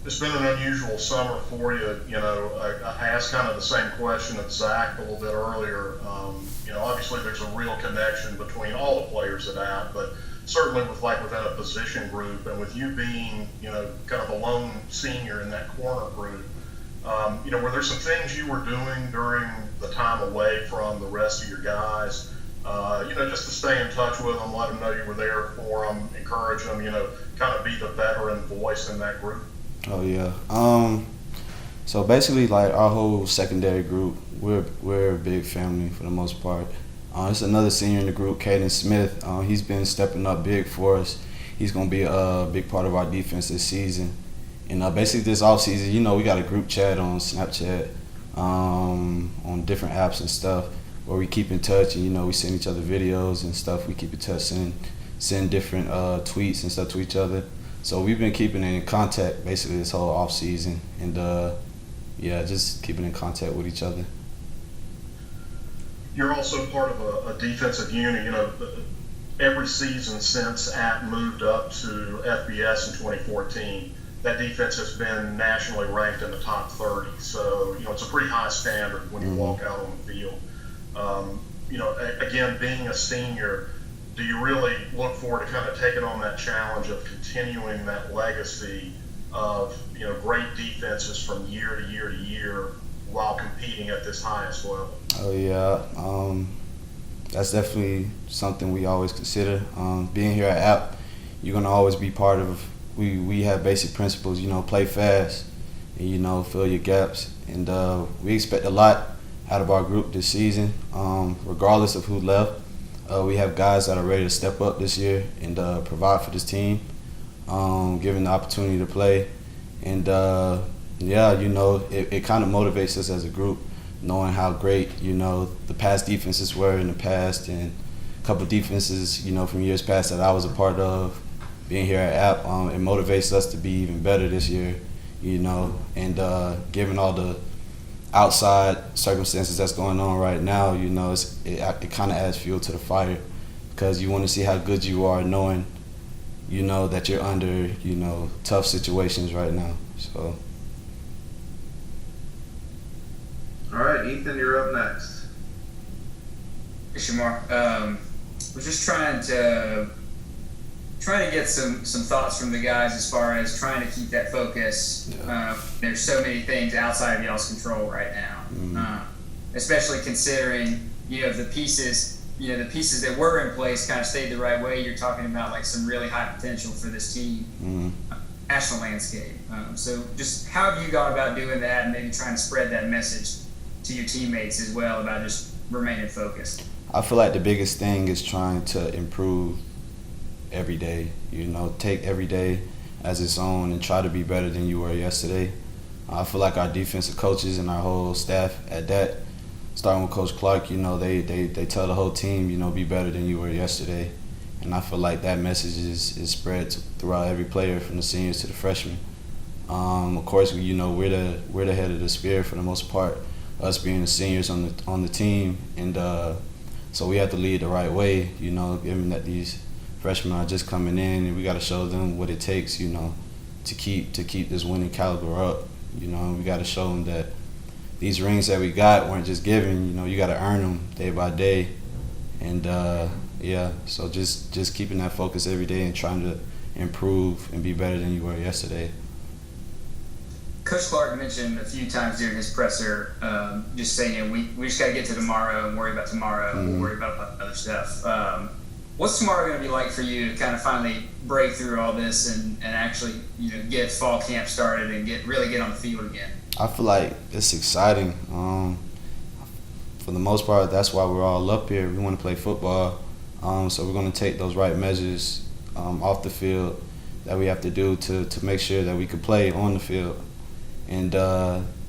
It's been an unusual summer for you. I asked kind of the same question of Zach a little bit earlier. Obviously there's a real connection between all the players at App, but certainly within a position group, and with you being, kind of the lone senior in that corner group, were there some things you were doing during the time away from the rest of your guys? Just to stay in touch with them, let them know you were there for them, encourage them, kind of be the veteran voice in that group. Oh yeah. So basically, like our whole secondary group, we're a big family for the most part. It's another senior in the group, Caden Smith. He's been stepping up big for us. He's gonna be a big part of our defense this season. And basically this offseason, we got a group chat on Snapchat, on different apps and stuff, where we keep in touch and we send each other videos and stuff. We keep in touch, send different tweets and stuff to each other. So we've been keeping in contact basically this whole off season, and just keeping in contact with each other. You're also part of a defensive unit. Every season since App moved up to FBS in 2014, that defense has been nationally ranked in the top 30. So it's a pretty high standard when you walk out on the field. Again, being a senior, do you really look forward to kind of taking on that challenge of continuing that legacy of great defenses from year to year to year while competing at this highest level? Oh yeah, that's definitely something we always consider. Being here at App, you're gonna always be part of. We have basic principles. Play fast, and fill your gaps, and we expect a lot out of our group this season, regardless of who left. We have guys that are ready to step up this year and provide for this team, given the opportunity to play. And it kind of motivates us as a group, knowing how great, the past defenses were in the past, and a couple of defenses, from years past that I was a part of. Being here at App, it motivates us to be even better this year, and given all the outside circumstances that's going on right now, it kind of adds fuel to the fire, because you want to see how good you are knowing, that you're under, tough situations right now. So. All right, Ethan, you're up next. Hey, Shemar. We're just trying to get some thoughts from the guys as far as trying to keep that focus. Yeah. There's so many things outside of y'all's control right now, especially considering the pieces that were in place kind of stayed the right way. You're talking about like some really high potential for this team, national landscape. So just how have you gone about doing that, and maybe trying to spread that message to your teammates as well about just remaining focused? I feel like the biggest thing is trying to improve every day. Take every day as its own and try to be better than you were yesterday. I feel like our defensive coaches and our whole staff at that, starting with Coach Clark, they tell the whole team, be better than you were yesterday. And I feel like that message is spread throughout every player, from the seniors to the freshmen. Of course, we're the head of the spear for the most part, us being the seniors on the team, and so we have to lead the right way. Given that these freshmen are just coming in, and we got to show them what it takes, to keep this winning caliber up. We got to show them that these rings that we got weren't just given. You got to earn them day by day, and so just keeping that focus every day and trying to improve and be better than you were yesterday. Coach Clark mentioned a few times during his presser, just saying we just got to get to tomorrow and worry about tomorrow. We'll worry about other stuff. What's tomorrow going to be like for you to kind of finally break through all this and actually get fall camp started and really get on the field again? I feel like it's exciting. For the most part, that's why we're all up here. We want to play football, so we're going to take those right measures off the field that we have to do to make sure that we could play on the field. And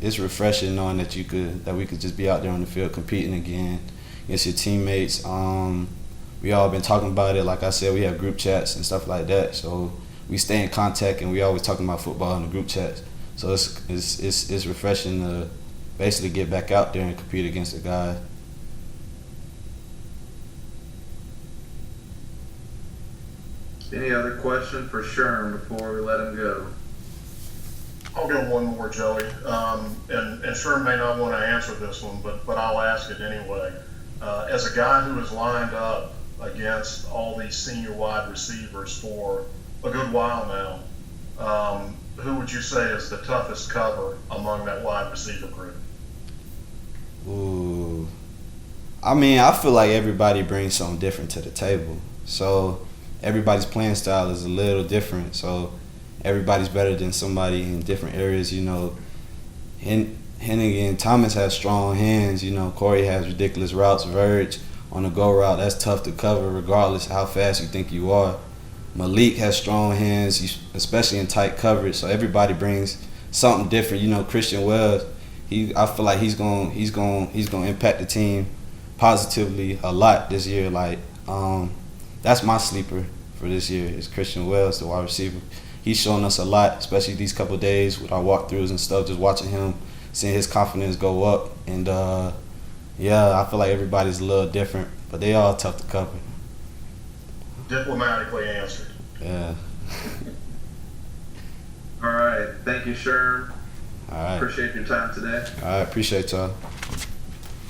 it's refreshing knowing that we could just be out there on the field competing again against your teammates. We all been talking about it. Like I said, we have group chats and stuff like that. So we stay in contact, and we always talking about football in the group chats. So it's refreshing to basically get back out there and compete against the guys. Any other question for Sherm before we let him go? I'll go one more, Joey. And Sherm may not want to answer this one, but I'll ask it anyway. As a guy who has lined up against all these senior wide receivers for a good while now, who would you say is the toughest cover among that wide receiver group? Ooh. I mean, I feel like everybody brings something different to the table. So everybody's playing style is a little different. So everybody's better than somebody in different areas. You know, Hennigan and Thomas has strong hands. You know, Corey has ridiculous routes. Verge on the go route, that's tough to cover regardless of how fast you think you are. Malik has strong hands, especially in tight coverage. So everybody brings something different. You know, Christian Wells, I feel like he's going to impact the team positively a lot this year. Like, that's my sleeper for this year is Christian Wells, the wide receiver. He's shown us a lot, especially these couple of days with our walkthroughs and stuff, just watching him, seeing his confidence go up. And, yeah, I feel like everybody's a little different, but they all tough to cover. Diplomatically answered. Yeah. All right. Thank you, Sherm. All right. Appreciate your time today. All right. Appreciate y'all.